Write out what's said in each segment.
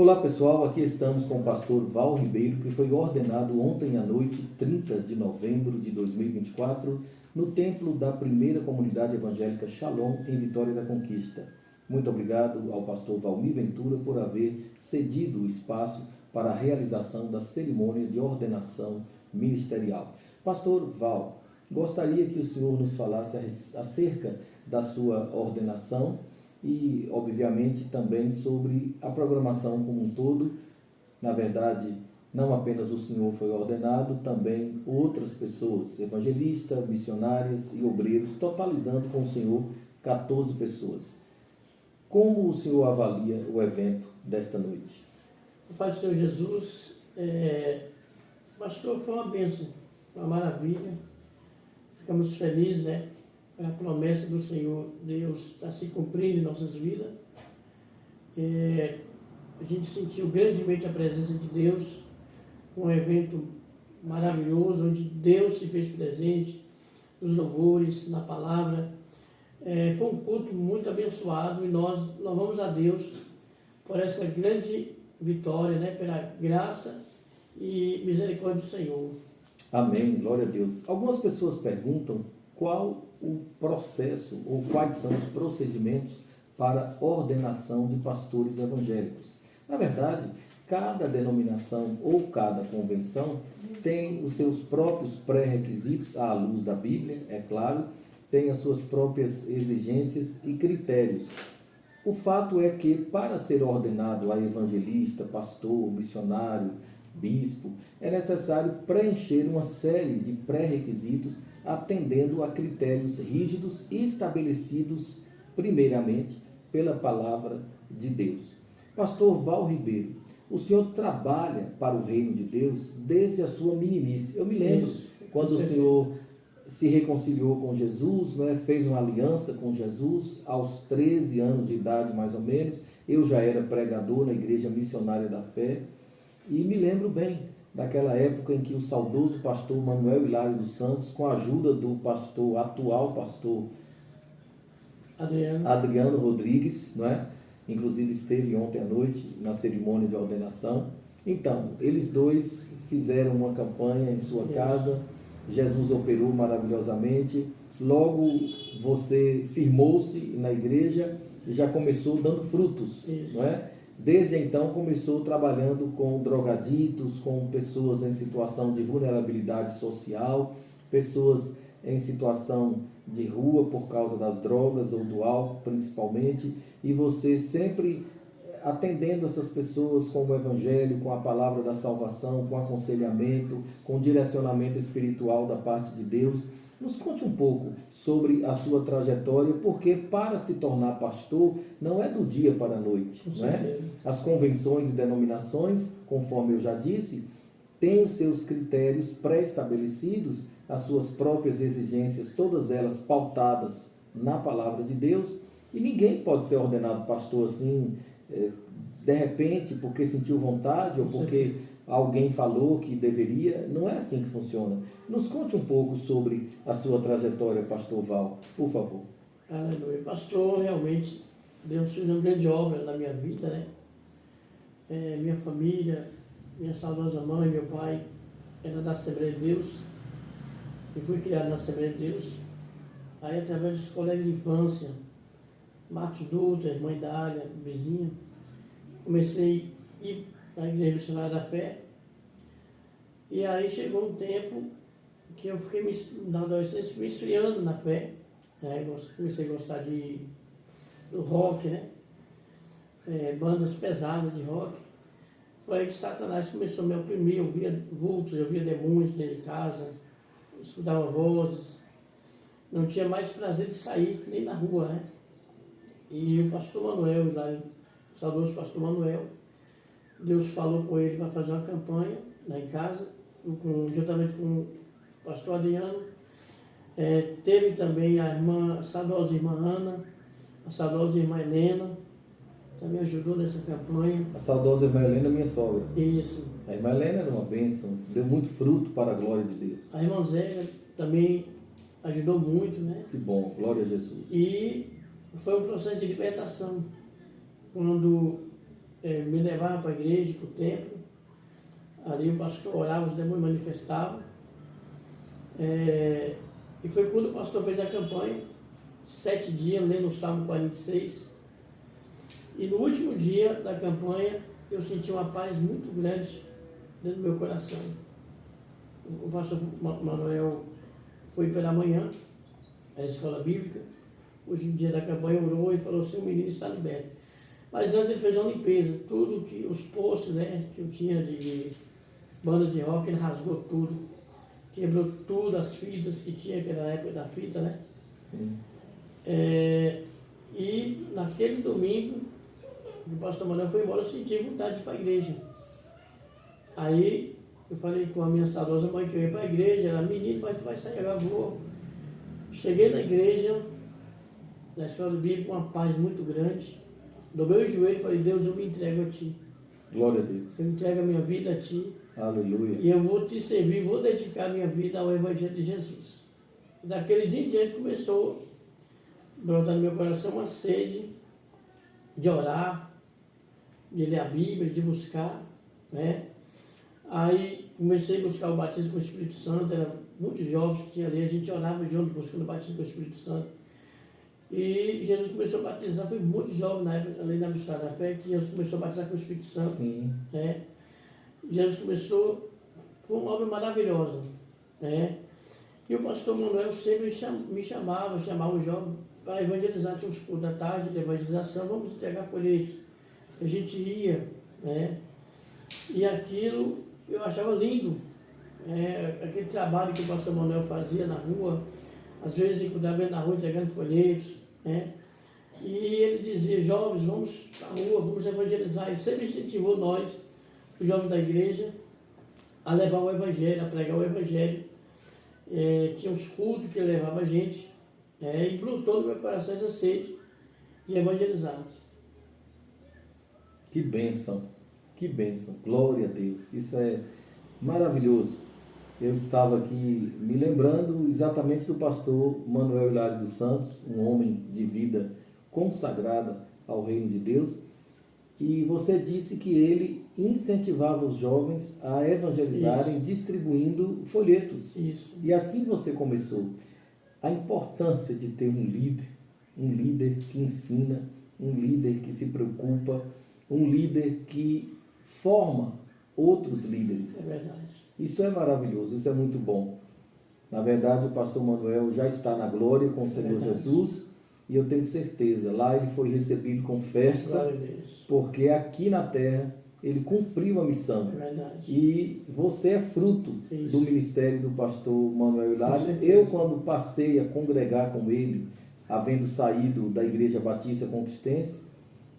Olá pessoal, aqui estamos com o pastor Val Ribeiro, que foi ordenado ontem à noite, 30 de novembro de 2024, no templo da primeira comunidade evangélica Shalom, em Vitória da Conquista. Muito obrigado ao pastor Valmir Ventura por haver cedido o espaço para a realização da cerimônia de ordenação ministerial. Pastor Val, gostaria que o senhor nos falasse acerca da sua ordenação e, obviamente, também sobre a programação como um todo. Na verdade, não apenas o senhor foi ordenado, também outras pessoas, evangelistas, missionárias e obreiros, totalizando com o senhor 14 pessoas. Como o senhor avalia o evento desta noite? O Pai do Senhor Jesus, pastor, foi uma bênção, uma maravilha. Ficamos felizes, a promessa do Senhor Deus está se cumprindo em nossas vidas. A gente sentiu grandemente a presença de Deus. Foi um evento maravilhoso, onde Deus se fez presente, nos louvores, na palavra. Foi um culto muito abençoado e nós louvamos a Deus por essa grande vitória, pela graça e misericórdia do Senhor. Amém, glória a Deus. Algumas pessoas perguntam qual o processo ou quais são os procedimentos para ordenação de pastores evangélicos. Na verdade, cada denominação ou cada convenção tem os seus próprios pré-requisitos, à luz da Bíblia, é claro, tem as suas próprias exigências e critérios. O fato é que, para ser ordenado a evangelista, pastor, missionário, bispo, é necessário preencher uma série de pré-requisitos atendendo a critérios rígidos e estabelecidos, primeiramente, pela palavra de Deus. Pastor Val Ribeiro, o senhor trabalha para o reino de Deus desde a sua meninice. Eu me lembro quando o senhor se reconciliou com Jesus, fez uma aliança com Jesus aos 13 anos de idade, mais ou menos. Eu já era pregador na Igreja Missionária da Fé e me lembro bem daquela época em que o saudoso pastor Manuel Hilário dos Santos, com a ajuda do atual pastor Adriano Rodrigues, inclusive esteve ontem à noite na cerimônia de ordenação. Então, eles dois fizeram uma campanha em sua casa. Jesus operou maravilhosamente. Logo você firmou-se na igreja e já começou dando frutos, não é? Desde então começou trabalhando com drogaditos, com pessoas em situação de vulnerabilidade social, pessoas em situação de rua por causa das drogas ou do álcool principalmente, e você sempre atendendo essas pessoas com o evangelho, com a palavra da salvação, com aconselhamento, com direcionamento espiritual da parte de Deus. Nos conte um pouco sobre a sua trajetória, porque para se tornar pastor não é do dia para a noite, não é? As convenções e denominações, conforme eu já disse, têm os seus critérios pré-estabelecidos, as suas próprias exigências, todas elas pautadas na palavra de Deus, e ninguém pode ser ordenado pastor assim, de repente, porque sentiu vontade ou porque alguém falou que deveria. Não é assim que funciona. Nos conte um pouco sobre a sua trajetória, pastor Val, por favor. Aleluia. Pastor, realmente, Deus fez uma grande obra na minha vida, minha família, minha saudosa mãe, meu pai, era da Assembleia de Deus. Eu fui criado na Assembleia de Deus. Aí, através dos colegas de infância, Marcos Dutra, irmã Idália, vizinha, comecei a ir à Igreja Missionária da Fé. E aí chegou um tempo que eu fiquei, na adolescência, me esfriando na fé. Comecei a gostar do rock, bandas pesadas de rock. Foi aí que Satanás começou a me oprimir. Eu via vultos, eu via demônios dentro de casa, escutava vozes. Não tinha mais prazer de sair, nem na rua, E o pastor Manuel, o saudoso pastor Manuel, Deus falou com ele para fazer uma campanha lá em casa, juntamente com o pastor Adriano. Teve também a saudosa irmã Ana, a saudosa irmã Helena, também ajudou nessa campanha. A saudosa irmã Helena, minha sogra. Isso. A irmã Helena era uma bênção, deu muito fruto para a glória de Deus. A irmã Zélia também ajudou muito, Que bom, glória a Jesus. E foi um processo de libertação. Quando me levava para a igreja, para o templo. Ali o pastor orava, os demônios manifestavam. E foi quando o pastor fez a campanha, 7 dias, lendo o Salmo 46. E no último dia da campanha, eu senti uma paz muito grande dentro do meu coração. O pastor Manuel foi pela manhã, era a escola bíblica. Hoje, no dia da campanha, orou e falou: seu menino está liberto. Mas antes ele fez uma limpeza, tudo que, os poços, né, que eu tinha de banda de rock, ele rasgou tudo, quebrou tudo, as fitas que tinha, que era na época da fita, né? Sim. E naquele domingo, o pastor Manuel foi embora, eu senti vontade de ir para a igreja. Aí eu falei com a minha saudosa mãe que eu ia para a igreja, ela: menino, mas tu vai sair agora, vou. Cheguei na igreja, na escola bíblica, com uma paz muito grande. Dobrei o joelho e falei: Deus, eu me entrego a ti. Glória a Deus. Eu entrego a minha vida a ti. Aleluia. E eu vou te servir, vou dedicar a minha vida ao Evangelho de Jesus. E daquele dia em diante começou a brotar no meu coração uma sede de orar, de ler a Bíblia, de buscar, né? Aí comecei a buscar o batismo com o Espírito Santo, eram muitos jovens que tinha ali, a gente orava junto buscando o batismo com o Espírito Santo. E Jesus começou a batizar, foi muito jovem na época, ali na Mistura da Fé, que Jesus começou a batizar com o Espírito Santo. Sim. Né? Jesus começou, foi uma obra maravilhosa. Né? E o pastor Manuel sempre me chamava os jovens para evangelizar. Tinha uns cultos da tarde de evangelização, vamos entregar folhetos. A gente ia, né? E aquilo eu achava lindo. Aquele trabalho que o pastor Manuel fazia na rua, às vezes ele cuidava bem na rua entregando folhetos, né? E ele dizia: jovens, vamos para a rua, vamos evangelizar. E sempre incentivou nós, os jovens da igreja, a levar o evangelho, a pregar o evangelho. Tinha uns cultos que ele levava a gente, e brotou no meu coração essa sede de evangelizar. Que bênção, que bênção, glória a Deus, isso é maravilhoso. Eu estava aqui me lembrando exatamente do pastor Manuel Hilário dos Santos, um homem de vida consagrada ao reino de Deus, e você disse que ele incentivava os jovens a evangelizarem, isso, distribuindo folhetos. Isso. E assim você começou. A importância de ter um líder que ensina, um líder que se preocupa, um líder que forma outros líderes. É verdade. Isso é maravilhoso, isso é muito bom. Na verdade, o pastor Manuel já está na glória com o Senhor Jesus, e eu tenho certeza, lá ele foi recebido com festa, porque aqui na terra ele cumpriu a missão. É verdade. E você é fruto, isso, do ministério do pastor Manuel Hilário. Eu, quando passei a congregar com ele, havendo saído da Igreja Batista Conquistense,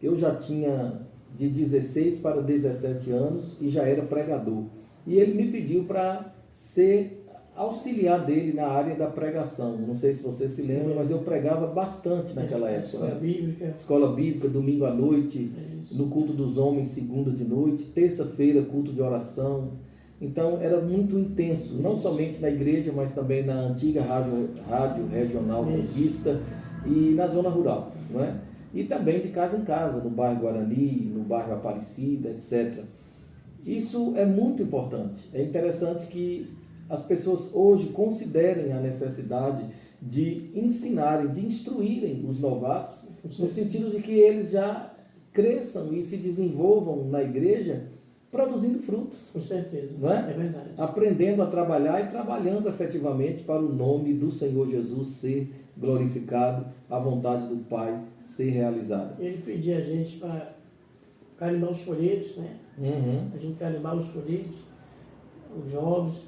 eu já tinha de 16 para 17 anos e já era pregador. E ele me pediu para ser auxiliar dele na área da pregação. Não sei se você se lembra, mas eu pregava bastante naquela época. Escola bíblica. Escola bíblica, domingo à noite, no culto dos homens, segunda de noite, terça-feira, culto de oração. Então era muito intenso, não somente na igreja, mas também na antiga rádio regional Conquista e na zona rural, não é? E também de casa em casa, no bairro Guarani, no bairro Aparecida, etc. Isso é muito importante. É interessante que as pessoas hoje considerem a necessidade de ensinarem, de instruírem os novatos, no sentido de que eles já cresçam e se desenvolvam na igreja produzindo frutos. Com certeza, não é? É verdade. Aprendendo a trabalhar e trabalhando efetivamente para o nome do Senhor Jesus ser glorificado, a vontade do Pai ser realizada. Ele pedia a gente para carimbar os folhetos, né? Uhum. A gente carimbava os folhetos, os jovens.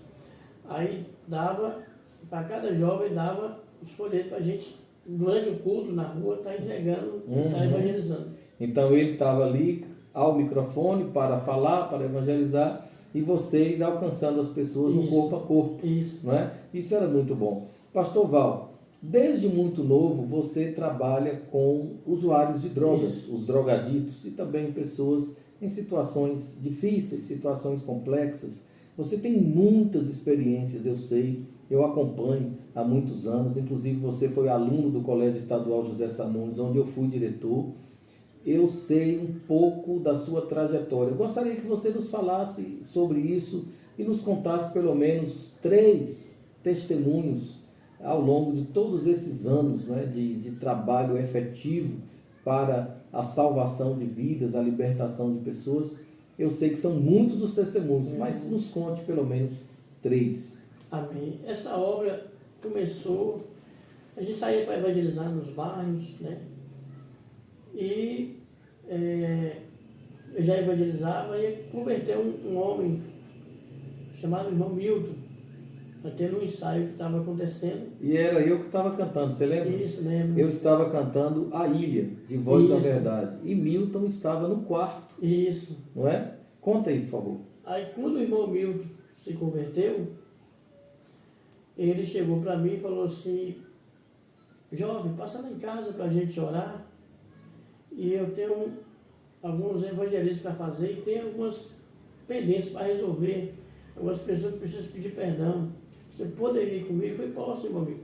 Aí dava, para cada jovem dava os folhetos para a gente, durante o culto, na rua, estar entregando, estar evangelizando. Então ele estava ali ao microfone para falar, para evangelizar, e vocês alcançando as pessoas no corpo a corpo. Isso. Não é? Isso era muito bom. Pastor Val, desde muito novo você trabalha com usuários de drogas, os drogaditos, e também pessoas em situações difíceis, situações complexas. Você tem muitas experiências, eu sei, eu acompanho há muitos anos, inclusive você foi aluno do Colégio Estadual José Sanunes, onde eu fui diretor. eu sei um pouco da sua trajetória. Eu gostaria que você nos falasse sobre isso e nos contasse pelo menos 3 testemunhos ao longo de todos esses anos, né, de trabalho efetivo para a salvação de vidas, a libertação de pessoas. Eu sei que são muitos os testemunhos, mas nos conte pelo menos 3. Amém. Essa obra começou, a gente saía para evangelizar nos bairros, né? E eu já evangelizava e converteu um homem chamado irmão Milton, até no ensaio que estava acontecendo. E era eu que estava cantando, você lembra? Isso, lembro. Eu estava cantando A Ilha, de Voz da Isso. Verdade. E Milton estava no quarto, Isso. não é? Conta aí, por favor. Aí quando o irmão Milton se converteu, ele chegou para mim e falou assim, jovem, passa lá em casa para a gente orar. E eu tenho alguns evangelistas para fazer e tenho algumas pendências para resolver. Algumas pessoas que precisam pedir perdão. Você poderia ir comigo? Eu falei, posso, meu amigo.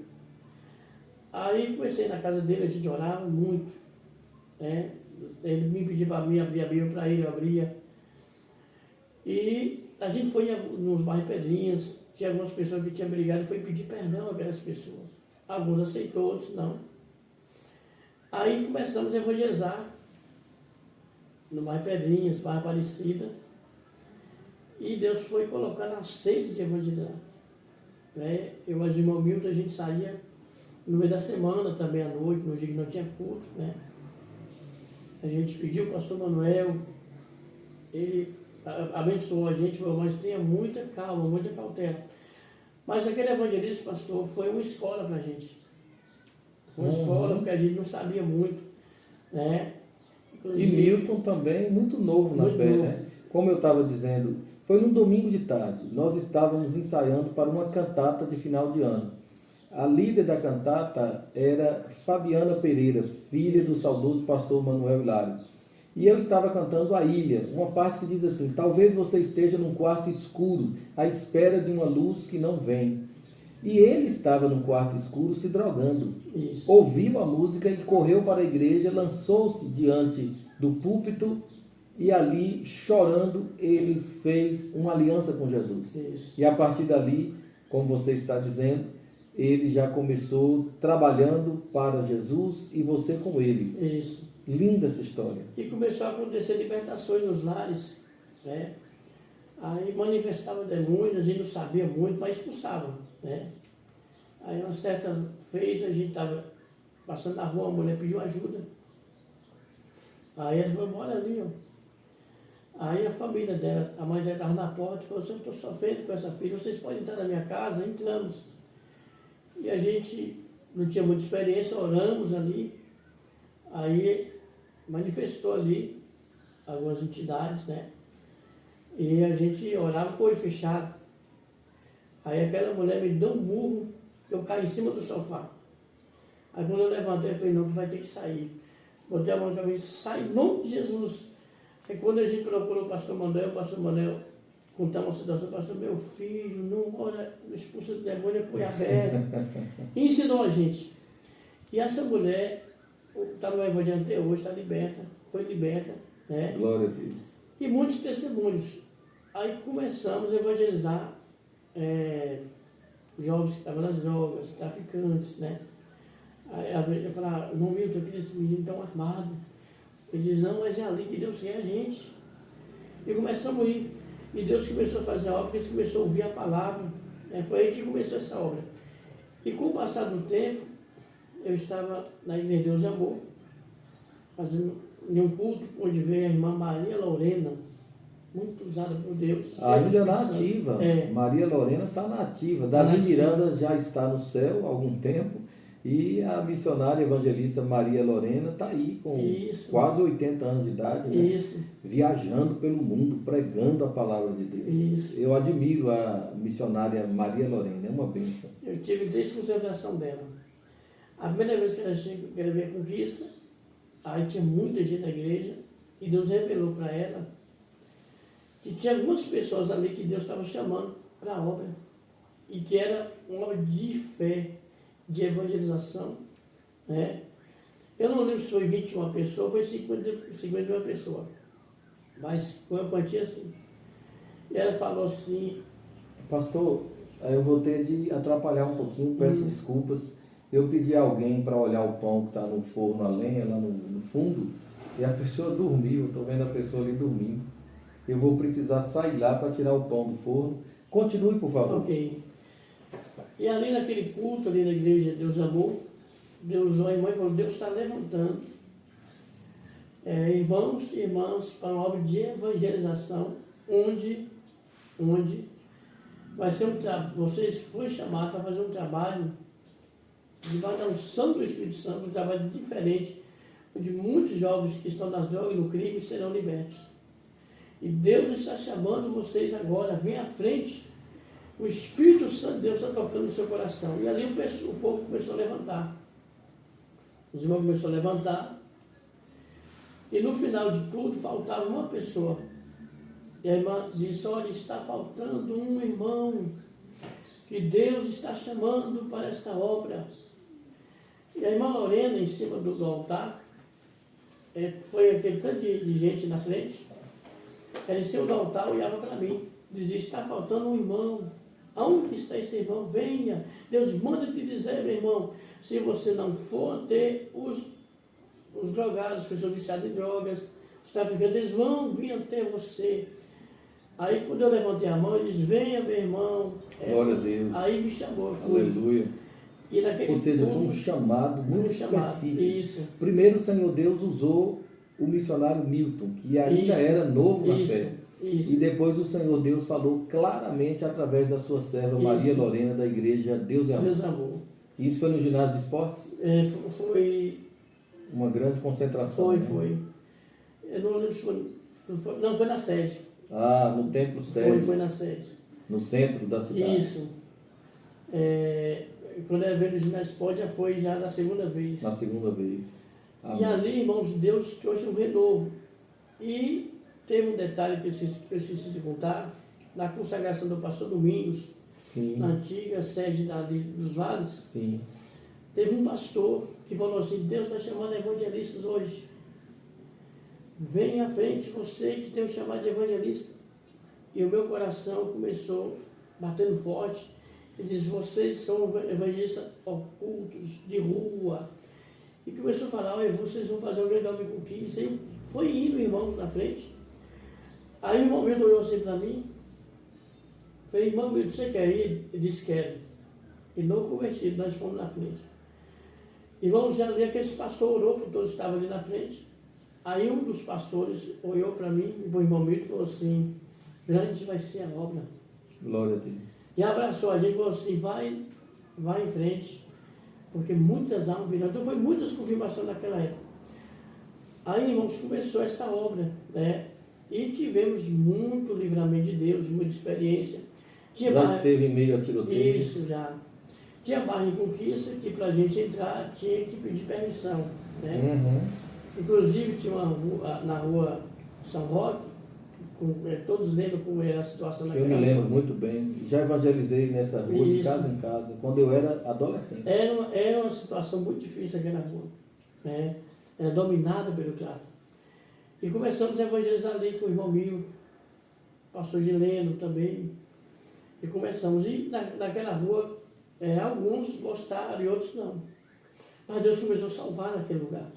Aí comecei na casa dele, a gente orava muito. Né? Ele me pedia para mim abrir a Bíblia para ele, eu abria. E a gente foi nos bairros Pedrinhas, tinha algumas pessoas que tinham brigado e foi pedir perdão àquelas pessoas. Alguns aceitou, outros não. Aí começamos a evangelizar no bairro Pedrinhas, bairro Aparecida. E Deus foi colocando a sede de evangelizar. Né? Eu e o irmão Milton, a gente saía no meio da semana, também à noite, no dia que não tinha culto. Né? A gente pediu ao pastor Manuel, ele abençoou a gente, falou, mas tenha muita calma, muita cautela. Mas aquele evangelismo, pastor, foi uma escola para a gente. Uma escola, porque a gente não sabia muito. Né? E Milton também, muito novo na fé, né? Como eu estava dizendo, foi num domingo de tarde. Nós estávamos ensaiando para uma cantata de final de ano. A líder da cantata era Fabiana Pereira, filha do saudoso pastor Manuel Hilário. E eu estava cantando A Ilha, uma parte que diz assim, talvez você esteja num quarto escuro, à espera de uma luz que não vem. E ele estava num quarto escuro se drogando. Isso. Ouviu a música e correu para a igreja, lançou-se diante do púlpito e ali, chorando, ele fez uma aliança com Jesus. Isso. E a partir dali, como você está dizendo, ele já começou trabalhando para Jesus e você com ele. Isso. Linda essa história. E começou a acontecer libertações nos lares. Né? Aí manifestava demônios, a gente não sabia muito, mas expulsava. Né? Aí uma certa feita, a gente estava passando na rua, a mulher pediu ajuda. Aí ela falou, bora ali, ó. Aí a família dela, a mãe dela estava na porta e falou assim, eu estou sofrendo com essa filha, vocês podem entrar na minha casa? Entramos. E a gente não tinha muita experiência, oramos ali. Aí manifestou ali algumas entidades, né? E a gente orava com o olho fechado. Aí aquela mulher me deu um murro, que eu caí em cima do sofá. Aí quando eu levantei, eu falei, não, tu vai ter que sair. Botei a mão na cabeça, sai em nome de Jesus. Aí quando a gente procurou o pastor Manuel contamos a situação, pastor, meu filho, não ora, expulsa do demônio, foi aberto. E ensinou a gente. E essa mulher está no evangelho até hoje, está liberta, foi liberta. Né? Glória a Deus. E muitos testemunhos. Aí começamos a evangelizar jovens que estavam nas drogas, traficantes, né? Aí às vezes eu falava, não, Milton, aqueles meninos estão armados. Ele diz, não, mas é ali que Deus quer a gente. E começamos a ir. E Deus começou a fazer a obra, porque eles começaram a ouvir a palavra. Né? Foi aí que começou essa obra. E com o passar do tempo, eu estava na Igreja Deus e Amor, fazendo um culto onde veio a irmã Maria Lorena, muito usada por Deus. Ainda na ativa. É. Maria Lorena está na ativa. Dali Miranda já está no céu há algum tempo. E a missionária evangelista Maria Lorena está aí com quase 80 anos de idade, né? Viajando pelo mundo, pregando a palavra de Deus. Isso. Eu admiro a missionária Maria Lorena, é uma bênção. Eu tive desde a concentração dela. A primeira vez que ela gravei a conquista, aí tinha muita gente na igreja, e Deus revelou para ela que tinha algumas pessoas ali que Deus estava chamando para a obra, e que era uma obra de fé, de evangelização, né? Eu não lembro se foi 21 pessoas, foi 51 pessoas. Mas foi uma quantia assim. E ela falou assim, Pastor, eu vou ter de atrapalhar um pouquinho, peço desculpas. Eu pedi a alguém para olhar o pão que está no forno a lenha, lá no fundo, e a pessoa dormiu, estou vendo a pessoa ali dormindo. Eu vou precisar sair lá para tirar o pão do forno. Continue, por favor. ok. E ali naquele culto, ali na igreja, Deus amou, Deus usou a irmã e falou, Deus está levantando irmãos e irmãs para uma obra de evangelização, onde vai ser vocês foram chamados para fazer um trabalho de dar unção do Espírito Santo, um trabalho diferente, onde muitos jovens que estão nas drogas e no crime serão libertos. E Deus está chamando vocês agora, vem à frente. O Espírito Santo de Deus está tocando no seu coração. E ali o povo começou a levantar. Os irmãos começaram a levantar. E no final de tudo, faltava uma pessoa. E a irmã disse, olha, está faltando um irmão que Deus está chamando para esta obra. E a irmã Lorena, em cima do altar, foi aquele tanto de gente na frente, ela em cima do altar olhava para mim, dizia, está faltando um irmão. Aonde está esse irmão? Venha. Deus manda te dizer, meu irmão, se você não for ter os drogados, as pessoas viciadas em drogas, os traficantes, eles vão vir até você. Aí quando eu levantei a mão, ele disse, venha, meu irmão. Glória a Deus. Aí me chamou, eu fui. Aleluia. E naquele Ou seja, culto, foi um chamado muito específico. Isso. Primeiro o Senhor Deus usou o missionário Milton, que ainda era novo na fé. Isso. E depois o Senhor Deus falou claramente através da sua serva Maria Lorena, da igreja Deus é Amor. Deus amor. Isso foi no ginásio de esportes? Foi. Uma grande concentração. Foi. Eu não lembro se foi. Não, foi na sede. Ah, no templo sede. Foi na sede. No centro da cidade. Isso. Quando ela veio no ginásio de esporte, já foi já na segunda vez. Na segunda vez. Amém. E ali, irmãos, Deus trouxe um renovo. E teve um detalhe que eu esqueci de contar, na consagração do pastor Domingos, Sim. na antiga sede dos Vales, Sim. teve um pastor que falou assim, Deus está chamando evangelistas hoje. Vem à frente você que tem o chamado de evangelista. E o meu coração começou batendo forte. Ele disse, vocês são evangelistas ocultos, de rua. E começou a falar, olha, vocês vão fazer um grande obra com 15. E foi indo, irmãos, na frente. Aí o irmão Milton olhou assim para mim. Falei, irmão Milton, você quer ir? Ele disse, quero. E não convertido, nós fomos na frente. Irmãos, ali aquele pastor orou, porque todos estavam ali na frente. Aí um dos pastores olhou para mim, e o irmão Milton falou assim, grande vai ser a obra. Glória a Deus. E abraçou a gente e falou assim, vai em frente, porque muitas almas virão. Então foi muitas confirmações naquela época. Aí, irmãos, começou essa obra, né? E tivemos muito livramento de Deus, muita experiência. Já esteve em meio a tiroteio? Isso, já. Tinha barra em conquista que para a gente entrar tinha que pedir permissão, né? Uhum. Inclusive tinha uma rua, na rua São Roque, todos lembram como era a situação naquela rua. Eu me lembro rua. muito bem. Já evangelizei nessa rua de casa em casa, quando eu era adolescente. Era uma situação muito difícil aquela rua, né? Era dominada pelo tráfico. E começamos a evangelizar ali com o irmão Milton, pastor Gileno também. E começamos. E naquela rua, alguns gostaram e outros não. Mas Deus começou a salvar naquele lugar.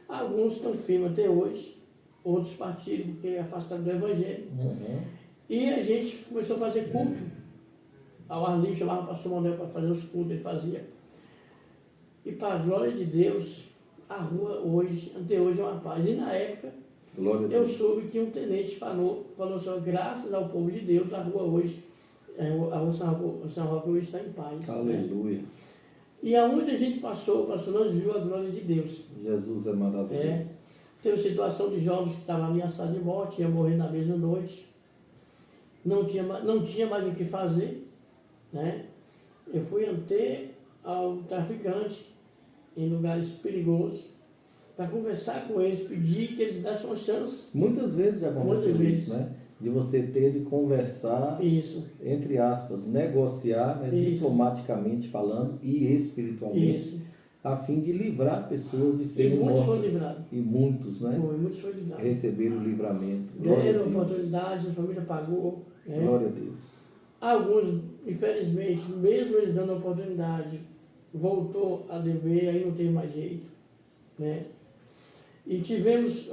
Alguns estão firmes até hoje, outros partiram porque afastaram do Evangelho. Uhum. E a gente começou a fazer culto. Ao ar livre, chamava o pastor Manuel para fazer os cultos, ele fazia. E para a glória de Deus, a rua hoje, até hoje é uma paz. E na época, eu soube que um tenente falou assim, graças ao povo de Deus, a rua hoje, a rua São Roque hoje está em paz. Aleluia. Né? E aonde a gente passou, pastor, nós vimos a glória de Deus. Jesus é maravilhoso. Teve situação de jovens que estavam ameaçados de morte, iam morrer na mesma noite. Não tinha mais o que fazer, né? Eu fui até ao traficante em lugares perigosos para conversar com eles, pedir que eles dessem uma chance. Muitas vezes já aconteceu isso, né? De você ter de conversar, entre aspas, negociar, né? Diplomaticamente falando e espiritualmente, a fim de livrar pessoas de E serem muitos mortas. foram livrados. E muitos, né? Muitos foram livrados. Receberam o livramento. Glória a Deram Deus. oportunidade, a família pagou. Né? Glória a Deus. Alguns, infelizmente, mesmo eles dando a oportunidade, voltou a dever, aí não tem mais jeito. Né? E tivemos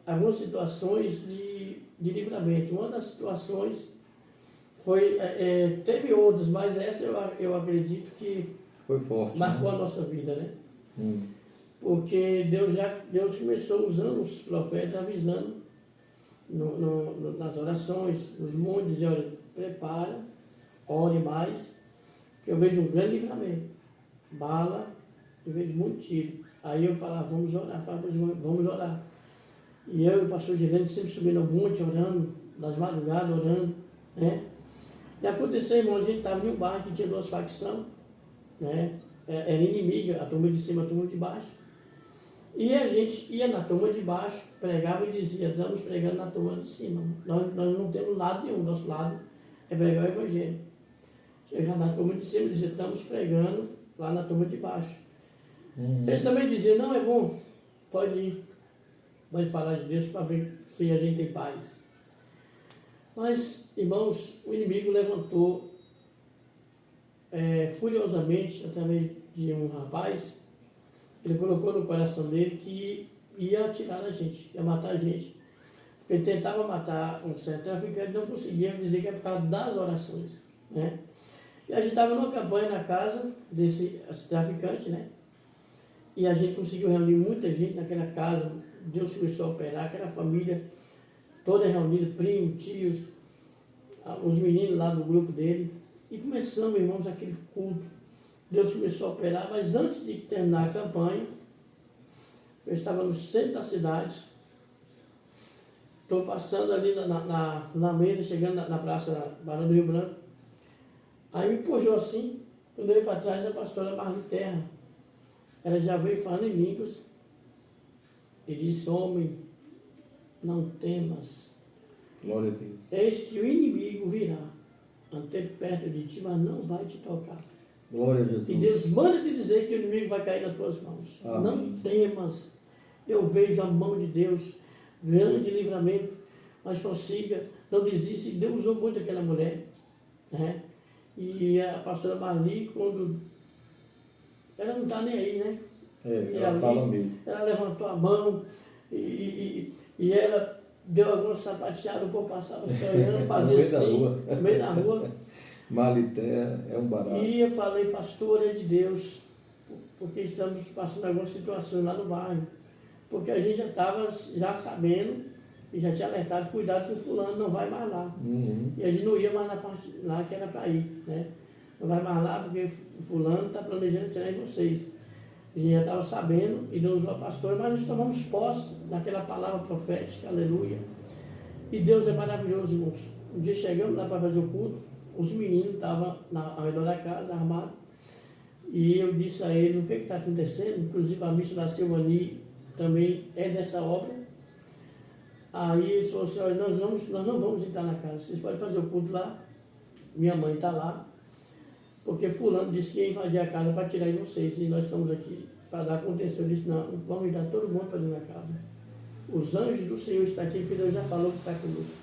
algumas situações de livramento. Uma das situações foi, teve outras, mas essa eu acredito que Foi forte. marcou né? a nossa vida, né? Hum. Porque Deus começou usando os profetas, avisando nas orações, nos montes, dizendo, olha, prepara, ore mais, que eu vejo um grande livramento. Bala, eu vejo muito tiro. Aí eu falava, vamos orar, vamos orar. E eu e o pastor Girene sempre subindo ao monte, orando, das madrugadas, orando, né? E aconteceu, irmão, a gente estava em um bairro que tinha duas facções, né? Era inimiga, a turma de cima, a turma de baixo. E a gente ia na turma de baixo, pregava e dizia, estamos pregando na turma de cima. Nós não temos lado nenhum, nosso lado é pregar o evangelho. Chegava na turma de cima e dizia, estamos pregando lá na turma de baixo. Eles também diziam, não, é bom, pode ir, pode falar de Deus para ver se a gente tem paz. Mas, irmãos, o inimigo levantou furiosamente, através de um rapaz, ele colocou no coração dele que ia atirar na gente, ia matar a gente. Porque ele tentava matar um certo traficante, não conseguia, dizer que é por causa das orações. Né? E a gente estava numa campanha na casa desse traficante, né? E a gente conseguiu reunir muita gente naquela casa, Deus começou a operar, aquela família toda reunida, primos, tios, os meninos lá do grupo dele. E começamos, irmãos, aquele culto. Deus começou a operar, mas antes de terminar a campanha, eu estava no centro da cidade, estou passando ali na Meira, chegando na praça Barão do Rio Branco. Aí me puxou assim, quando eu olhei para trás, a pastora Marli Terra. Ela já veio falando em línguas e disse, homem, não temas. Glória a Deus. Eis que o inimigo virá até perto de ti, mas não vai te tocar. Glória a Jesus. E Deus manda te dizer que o inimigo vai cair nas tuas mãos. Amém. Não temas. Eu vejo a mão de Deus, grande livramento, mas prossiga, não desista. E Deus usou muito aquela mulher. Né? E a pastora Marli, quando ela não está nem aí, né? Ela fala mesmo. Ela levantou a mão e ela deu alguma sapateada, o povo passava se olhando, fazia assim, no meio da rua. Malité é um barato. E eu falei, pastor, é de Deus, porque estamos passando algumas situações lá no bairro. Porque a gente já estava sabendo e já tinha alertado, cuidado que o fulano não vai mais lá. Uhum. E a gente não ia mais na parte lá que era para ir, né? Não vai mais lá porque o fulano está planejando tirar em vocês. A gente já estava sabendo e Deus usou a pastora, mas nós tomamos posse daquela palavra profética, aleluia. E Deus é maravilhoso, irmãos. Um dia chegamos lá para fazer o culto, os meninos estavam ao redor da casa, armados, e eu disse a eles o que está acontecendo, inclusive a missa da Silvani também é dessa obra. Aí eles falaram assim, olha, nós não vamos entrar na casa, vocês podem fazer o culto lá, minha mãe está lá, porque fulano disse que ia invadir a casa para tirar de vocês, e nós estamos aqui para dar contenção. Eu disse, não, vamos entrar todo mundo para dentro da casa. Os anjos do Senhor estão aqui, porque Deus já falou que está conosco.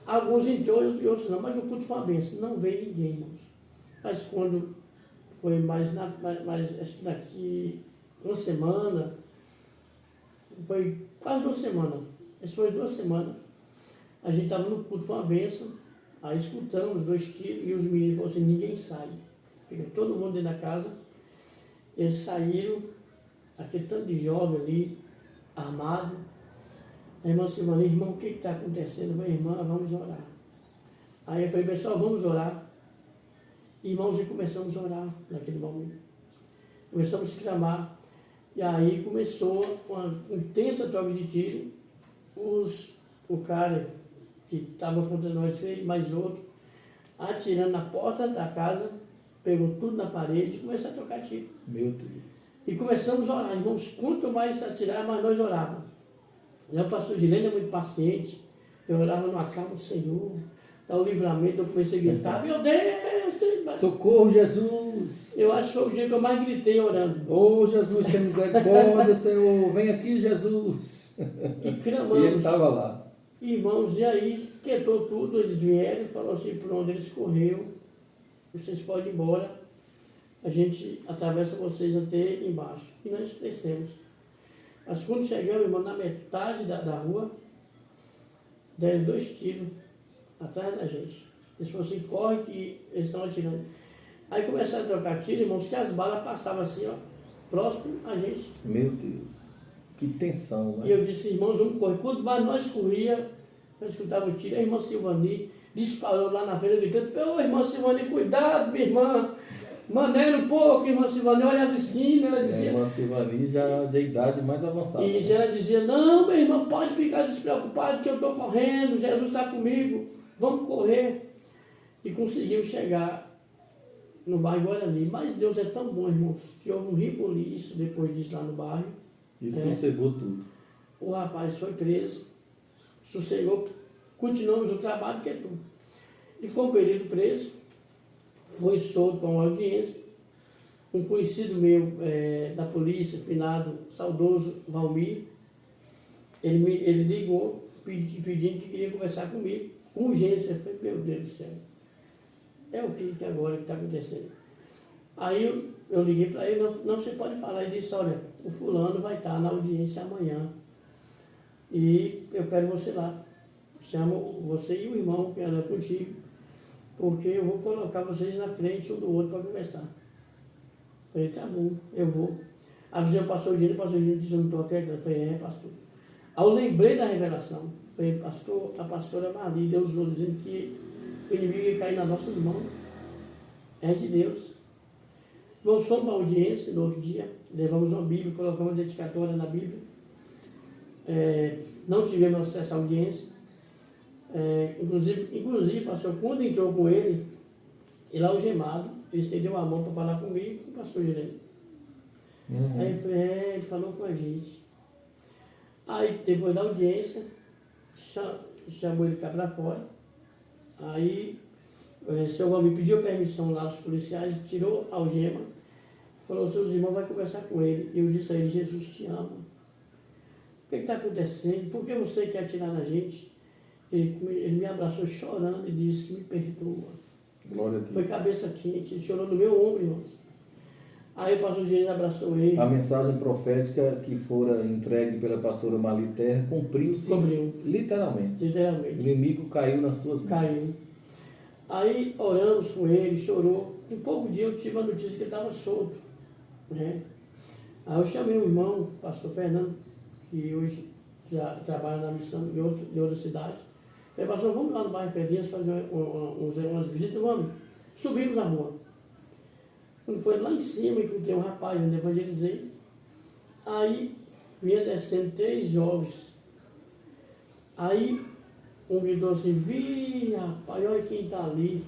Alguns entrou e outros não, mas o culto foi uma bênção. Não veio ninguém, irmãos. Mas quando foi acho que daqui uma semana, foi quase 2 semanas, isso foi 2 semanas, a gente estava no culto, foi uma bênção. Aí escutamos 2 tiros e os meninos falaram assim, ninguém sai. Fica todo mundo dentro da casa. Eles saíram, aquele tanto de jovem ali, armado. A irmã Silvani, irmão, o que está acontecendo? Eu falei, irmã, vamos orar. Aí eu falei, pessoal, vamos orar. Irmãos, e começamos a orar naquele momento. Começamos a clamar. E aí começou uma intensa troca de tiro. O cara que estava contra nós, mais outro, atirando na porta da casa, pegou tudo na parede e começou a trocar tiro. Meu Deus. E começamos a orar. Irmãos, quanto mais se atirar, mais nós orávamos. E o pastor Gilene é muito paciente. Eu orava no acalmo do Senhor, dá o livramento, eu comecei a gritar, meu Deus, Socorro, Jesus! Eu acho que foi o dia que eu mais gritei orando. Oh, Jesus, tem misericórdia, Senhor. Vem aqui, Jesus. E E clamamos. ele estava lá. Irmãos, e aí quietou tudo, eles vieram e falaram assim, por onde eles correu, vocês podem ir embora, a gente atravessa vocês até embaixo. E nós descemos. Mas quando chegamos, irmão, na metade da rua, deram 2 tiros atrás da gente. Eles falaram assim, corre que eles estão atirando. Aí começaram a trocar tiro, irmãos, que as balas passavam assim, ó, próximo a gente. Meu Deus, que tensão, né? E eu disse, irmãos, vamos correr. Quanto mais nós corria, nós escutávamos o tiro. A irmã Silvani disparou lá na frente, gritando, ô irmã Silvani, cuidado, minha irmã. Maneira um pouco, irmã Silvani, olha as esquinas, ela dizia. A irmã Silvani já de idade mais avançada. E ela dizia, não, meu irmão, pode ficar despreocupado que eu estou correndo, Jesus está comigo, vamos correr. E conseguimos chegar no bairro Guarani. Mas Deus é tão bom, irmãos, que houve um rebuliço depois disso lá no bairro. E sossegou tudo. O rapaz foi preso, sossegou, continuamos o trabalho, que é tudo. E ficou um período preso, foi solto para uma audiência. Um conhecido meu da polícia, finado, saudoso Valmir, ele ligou pedindo que queria conversar comigo, com urgência. Eu falei, meu Deus do céu, é o que agora que está acontecendo? Aí eu liguei para ele, não você pode falar. Ele disse, olha, o fulano vai estar na audiência amanhã e eu quero você lá. Chamo você e o irmão que anda contigo, porque eu vou colocar vocês na frente um do outro para conversar. Falei, tá bom, eu vou. Avisei o pastor Gino disse, eu não estou acreditando. Falei, pastor. Aí eu lembrei da revelação. Falei, pastor, a pastora Maria, Deus usou dizendo que o inimigo ia cair nas nossas mãos. É de Deus. Nós fomos para a audiência no outro dia, levamos uma Bíblia, colocamos uma dedicatória na Bíblia. Não tivemos acesso à audiência. Inclusive, pastor, quando entrou com ele algemado, ele estendeu a mão para falar comigo, com o pastor Girene. Aí eu falei, ele falou com a gente. Aí, depois da audiência, chamou ele cá para fora. Aí, o seu Valmir pediu permissão lá aos policiais, tirou a algema, falou, seus irmãos vão conversar com ele. E eu disse a ele, Jesus te ama. O que está acontecendo? Por que você quer atirar na gente? Ele me abraçou chorando e disse, me perdoa. Glória a Deus. Foi cabeça quente, ele chorou no meu ombro, irmãos. Aí o pastor Girene abraçou ele. A mensagem profética que fora entregue pela pastora Mali Terra cumpriu-se. Literalmente. O inimigo caiu nas tuas mãos. Caiu. Aí oramos com ele, chorou. Em pouco dia eu tive a notícia que ele estava solto. Né? Aí eu chamei um irmão, o pastor Fernando, que hoje já trabalha na missão em outra cidade. Falei, pastor, vamos lá no bairro Pedrinhas fazer umas visitas, vamos. Subimos a rua. Quando foi lá em cima, encontrei um rapaz, onde evangelizei. Aí vinha descendo 3 jovens. Aí um gritou assim, rapaz, olha quem está ali.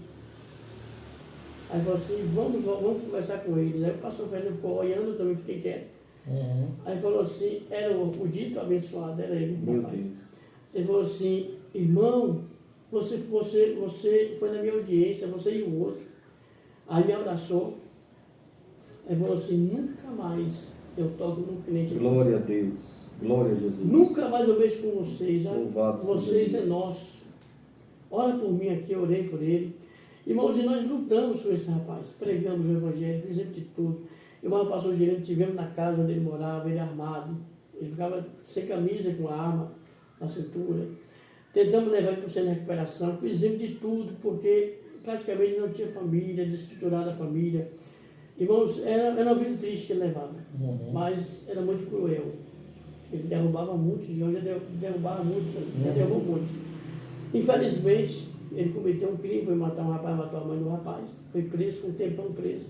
Aí falou assim, vamos conversar com eles. Aí o pastor Fernando ficou olhando, eu também fiquei quieto. Aí falou assim, era o dito abençoado, era ele. Meu Deus. Ele falou assim, irmão, você foi na minha audiência, você e o outro. Aí me abraçou. Aí falou assim, nunca mais eu toco num cliente. Glória a Deus. Glória a Jesus. Nunca mais eu mexo com vocês. Louvado vocês é nosso. Ora por mim aqui, eu orei por ele. Irmãos, e nós lutamos com esse rapaz. Pregamos o evangelho, fizemos de tudo. E o irmão pastor Girene, tivemos na casa onde ele morava, ele armado. Ele ficava sem camisa, com a arma na cintura. Tentamos levar ele para o centro de recuperação. Fizemos de tudo, porque praticamente não tinha família, desestruturada a família. Irmãos, era uma vida triste que ele levava, mas era muito cruel. Ele derrubava muitos, já derrubava muitos, já derrubou muitos. Infelizmente, ele cometeu um crime, foi matar um rapaz, matou a mãe do rapaz, foi preso, ficou um tempão preso.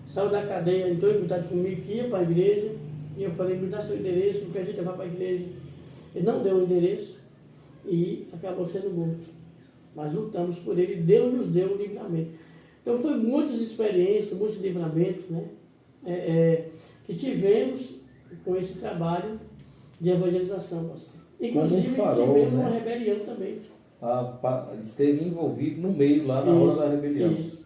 Saiu da cadeia, entrou em contato comigo, que ia para a igreja, e eu falei, me dá seu endereço, não quero te levar para a igreja. Ele não deu o endereço e acabou sendo morto. Mas lutamos por ele, Deus nos deu o livramento. Então foi muitas experiências, muitos livramentos, né? Que tivemos com esse trabalho de evangelização, pastor. Inclusive, tivemos uma rebelião também. Esteve envolvido no meio, lá na hora da rebelião. Isso.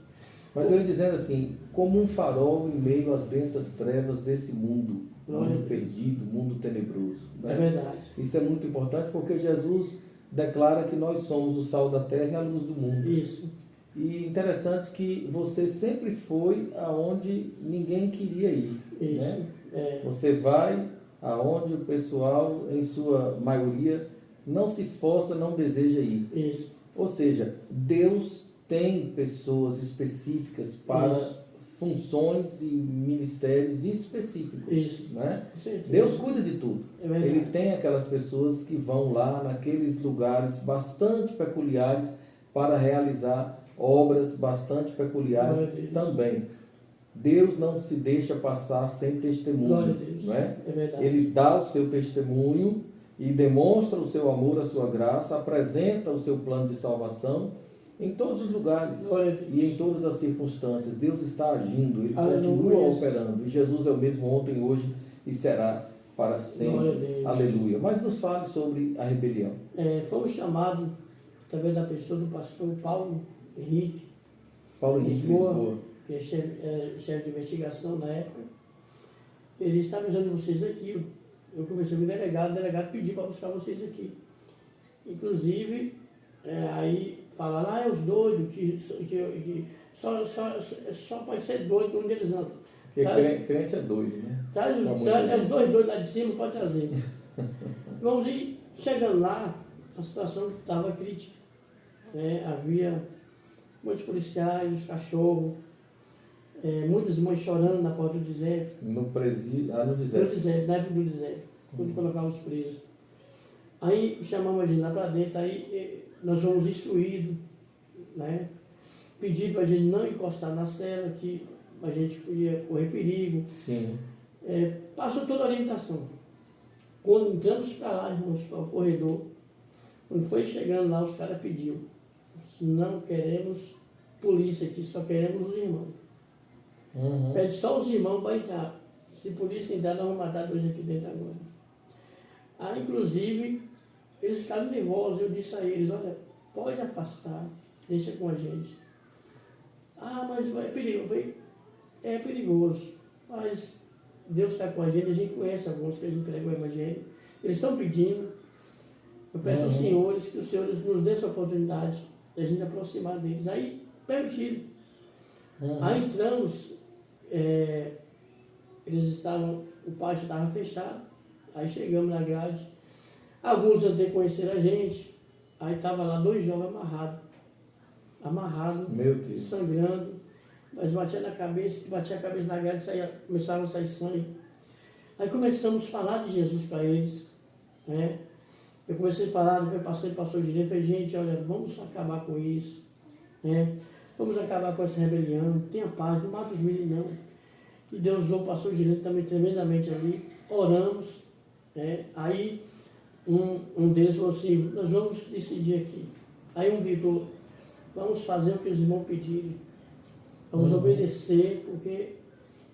Mas eu ia dizendo assim, como um farol em meio às densas trevas desse mundo, mundo perdido, mundo tenebroso. Né? É verdade. Isso é muito importante porque Jesus declara que nós somos o sal da terra e a luz do mundo. Isso. E interessante que você sempre foi aonde ninguém queria ir. Isso. Né? É. Você vai aonde o pessoal, em sua maioria, não se esforça, não deseja ir. Isso. Ou seja, Deus tem pessoas específicas para Isso. funções e ministérios específicos. Isso. Né? Com certeza. Deus cuida de tudo. É verdade. Ele tem aquelas pessoas que vão lá naqueles lugares bastante peculiares para realizar obras bastante peculiares também. Deus não se deixa passar sem testemunho. Glória a Deus. Não é? É verdade. Ele dá o seu testemunho e demonstra o seu amor, a sua graça, apresenta o seu plano de salvação em todos os lugares e em todas as circunstâncias. Deus está agindo, Ele continua operando. E Jesus é o mesmo ontem, hoje e será para sempre. Aleluia. Mas nos fale sobre a rebelião. Fomos chamados, através da pessoa do pastor Paulo Henrique. Paulo Henrique Lisboa. Que é chefe de investigação na época. Ele está avisando vocês aqui. Eu conversei com o delegado pediu para buscar vocês aqui. Inclusive, aí falaram, os doidos, que só pode ser doido onde eles andam. Porque crente é doido, né? Traz os dois doidos lá de cima, pode trazer. Vamos ir chegando lá, a situação estava crítica. Havia muitos policiais, os cachorros, muitas mães chorando na porta do deserto. No presídio, no deserto. No deserto, na época do deserto, quando colocavam os presos. Aí chamamos a gente lá para dentro, aí nós fomos instruídos, né? Pediram para a gente não encostar na cela, que a gente podia correr perigo. Sim. Passou toda a orientação. Quando entramos para lá, irmãos, para o corredor, quando foi chegando lá, os caras pediram, não queremos polícia aqui, só queremos os irmãos. Uhum. Pede só os irmãos para entrar. Se polícia entrar, nós vamos matar dois aqui dentro agora. Aí, inclusive, eles ficaram nervosos. Eu disse a eles, olha, pode afastar, deixa com a gente. Mas é perigoso. É perigoso, mas Deus está com a gente conhece alguns que a gente prega o Evangelho. Eles estão pedindo. Eu peço aos senhores que os senhores nos dêem essa oportunidade de a gente aproximar deles. Aí, permitiram. Aí entramos, o pátio estava fechado, aí chegamos na grade, alguns até conheceram a gente, aí estava lá 2 jovens amarrados, sangrando, mas batia a cabeça na grade, começava a sair sangue. Aí começamos a falar de Jesus para eles, né? Eu comecei a falar, depois passou o direito, falei, gente, olha, vamos acabar com isso, né? Vamos acabar com essa rebelião, tenha paz, não mata os meninos não. E Deus usou o pastor Girino também tremendamente ali, oramos, né? Aí um deles falou assim, nós vamos decidir aqui. Aí um gritou, vamos fazer o que os irmãos pedirem, vamos obedecer, porque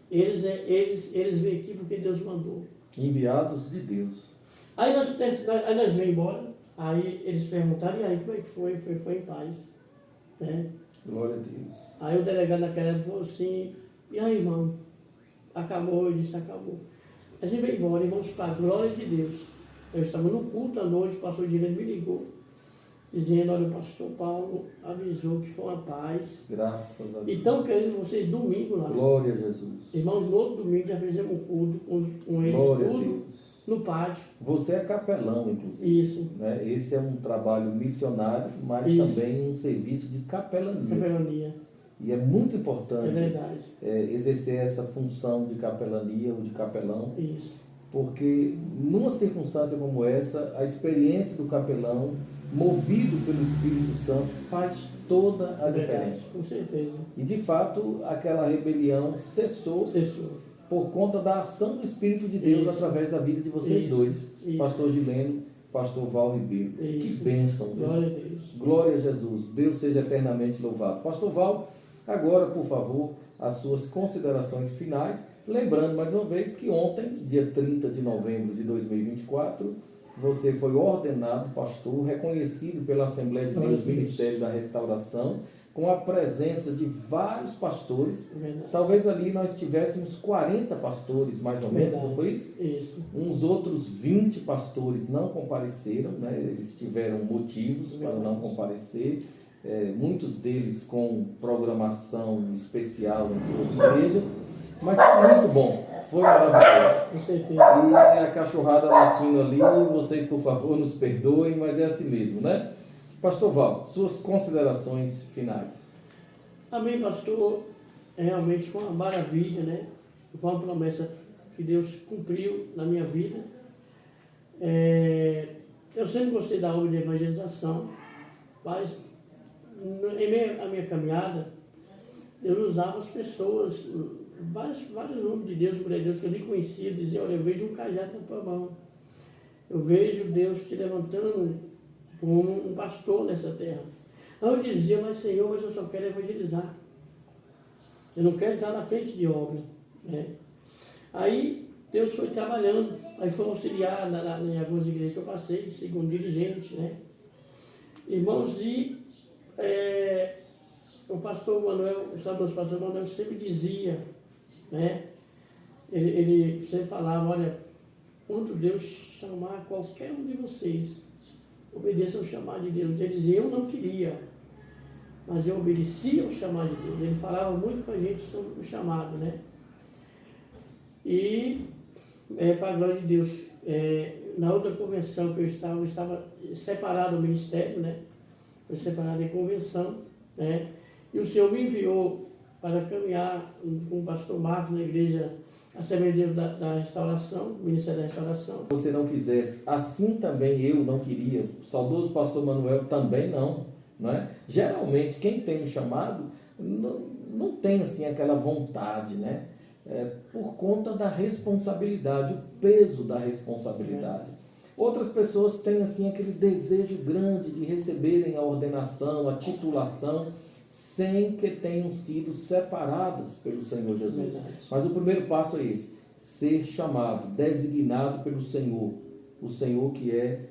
eles vêm aqui porque Deus mandou. Enviados de Deus. Aí nós viemos embora, aí eles perguntaram, e aí como é que foi? Foi em paz, né? Glória a Deus. Aí o delegado naquela época falou assim, e aí, irmão? Acabou? Eu disse, acabou. A gente veio embora, irmãos, para a glória de Deus. Eu estava no culto à noite, o pastor Girino me ligou, dizendo, olha, o pastor Paulo avisou que foi uma paz. Graças a Deus. E estão querendo vocês domingo lá. Glória a Jesus. Irmãos, no outro domingo já fizemos um culto com eles, Glória tudo no pátio. Você é capelão, inclusive. Isso. Né? Esse é um trabalho missionário, mas também um serviço de capelania. Capelania. E é muito importante exercer essa função de capelania ou de capelão. Isso. Porque numa circunstância como essa, a experiência do capelão, movido pelo Espírito Santo, faz toda a diferença. Com certeza. E de fato, aquela rebelião cessou. Por conta da ação do Espírito de Deus através da vida de vocês dois, pastor Gileno, pastor Val Ribeiro. Que bênção. Glória a Deus. Glória a Jesus. Deus seja eternamente louvado. Pastor Val, agora, por favor, as suas considerações finais. Lembrando mais uma vez que ontem, dia 30 de novembro de 2024, você foi ordenado pastor, reconhecido pela Assembleia de Deus, Ministério da Restauração, com a presença de vários pastores. Verdade. Talvez ali nós tivéssemos 40 pastores, mais ou menos, Verdade. não foi isso? Isso. Uns outros 20 pastores não compareceram, né? Eles tiveram motivos para não comparecer, muitos deles com programação especial nas suas igrejas, mas foi muito bom, foi maravilhoso. Com certeza. E a cachorrada latindo ali, vocês por favor nos perdoem, mas é assim mesmo, né? Pastor Val, suas considerações finais. Amém, pastor. Realmente foi uma maravilha, né? Foi uma promessa que Deus cumpriu na minha vida. Eu sempre gostei da obra de evangelização, mas a minha caminhada, Deus usava as pessoas, vários homens de Deus, mulheres de Deus que eu nem conhecia, diziam: olha, eu vejo um cajado na tua mão. Eu vejo Deus te levantando como um pastor nessa terra. Aí eu dizia: mas Senhor, mas eu só quero evangelizar. Eu não quero estar na frente de obra, né? Aí Deus foi trabalhando, aí foi auxiliar em algumas igrejas que eu passei, segundo dirigente, né? Irmãos, o pastor Manuel, o saudoso pastor Manuel sempre dizia, né? Ele sempre falava: olha, quando Deus chamar qualquer um de vocês, obedeça ao chamado de Deus. Ele dizia: eu não queria, mas eu obedecia ao chamado de Deus. Ele falava muito com a gente sobre o chamado, né? E, para a glória de Deus, na outra convenção que eu estava separado do ministério, né? Foi separado em convenção, né? E o Senhor me enviou para caminhar com o pastor Marcos na igreja Assembleia de Deus da Restauração, Ministério da Restauração. Se você não quisesse, assim também eu não queria, o saudoso pastor Manuel também não é? Geralmente quem tem um chamado não tem assim aquela vontade, né? Por conta da responsabilidade, o peso da responsabilidade. Outras pessoas têm assim aquele desejo grande de receberem a ordenação, a titulação, sem que tenham sido separadas pelo Senhor Jesus. Verdade. Mas o primeiro passo é esse: ser chamado, designado pelo Senhor, o Senhor que é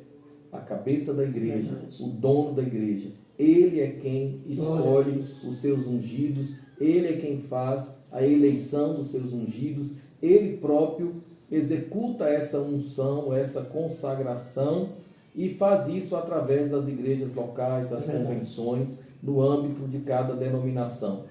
a cabeça da igreja, Verdade. o dono da igreja. Ele é quem escolhe os seus ungidos, Ele é quem faz a eleição dos seus ungidos, Ele próprio executa essa unção, essa consagração, e faz isso através das igrejas locais, das convenções, no âmbito de cada denominação.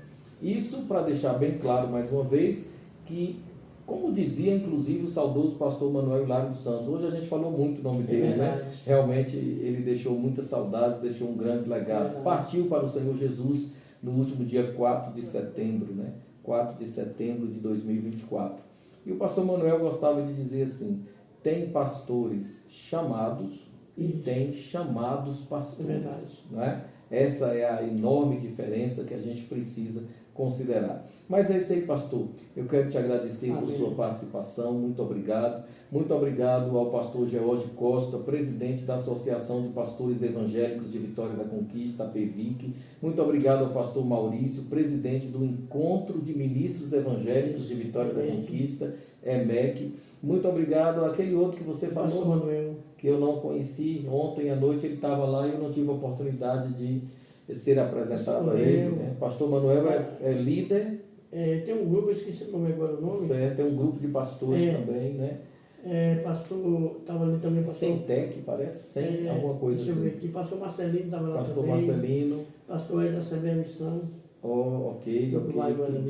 Isso para deixar bem claro mais uma vez que, como dizia inclusive o saudoso pastor Manuel Hilário dos Santos, hoje a gente falou muito o nome dele, né? Realmente ele deixou muitas saudades, deixou um grande legado. Partiu para o Senhor Jesus no último dia 4 de setembro, né? 4 de setembro de 2024. E o pastor Manuel gostava de dizer assim: tem pastores chamados e tem chamados pastores, não é? Essa é a enorme diferença que a gente precisa considerar. Mas é isso aí, pastor. Eu quero te agradecer por sua participação. Muito obrigado. Muito obrigado ao pastor George Costa, presidente da Associação de Pastores Evangélicos de Vitória da Conquista, a PEVIC. Muito obrigado ao pastor Maurício, presidente do Encontro de Ministros Evangélicos de Vitória da Conquista, EMEC. Muito obrigado àquele outro que você falou, pastor Manuel, que eu não conheci. Ontem à noite ele estava lá e eu não tive a oportunidade de ser apresentado a ele, né? Pastor Manuel é líder. Tem um grupo, eu esqueci o nome agora, o nome. Certo, tem um grupo de pastores também, né? Pastor, estava ali também, pastor. Centec, parece, alguma coisa deixa assim. eu ver aqui, pastor Marcelino estava lá Pastor também. Marcelino. Pastor Ed da Assembleia Missão. Ok,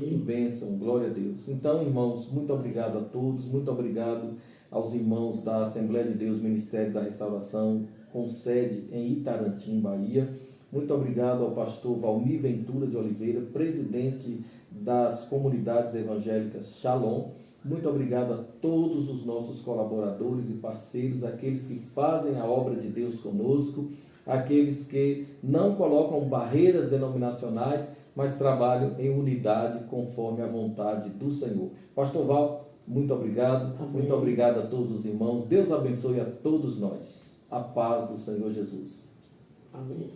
que bênção, glória a Deus. Então, irmãos, muito obrigado a todos, muito obrigado aos irmãos da Assembleia de Deus, Ministério da Restauração, com sede em Itarantim, Bahia. Muito obrigado ao pastor Valmir Ventura de Oliveira, presidente das comunidades evangélicas Shalom. Muito obrigado a todos os nossos colaboradores e parceiros, aqueles que fazem a obra de Deus conosco, aqueles que não colocam barreiras denominacionais, mas trabalham em unidade conforme a vontade do Senhor. Pastor Val, muito obrigado. Amém. Muito obrigado a todos os irmãos. Deus abençoe a todos nós. A paz do Senhor Jesus. Amém.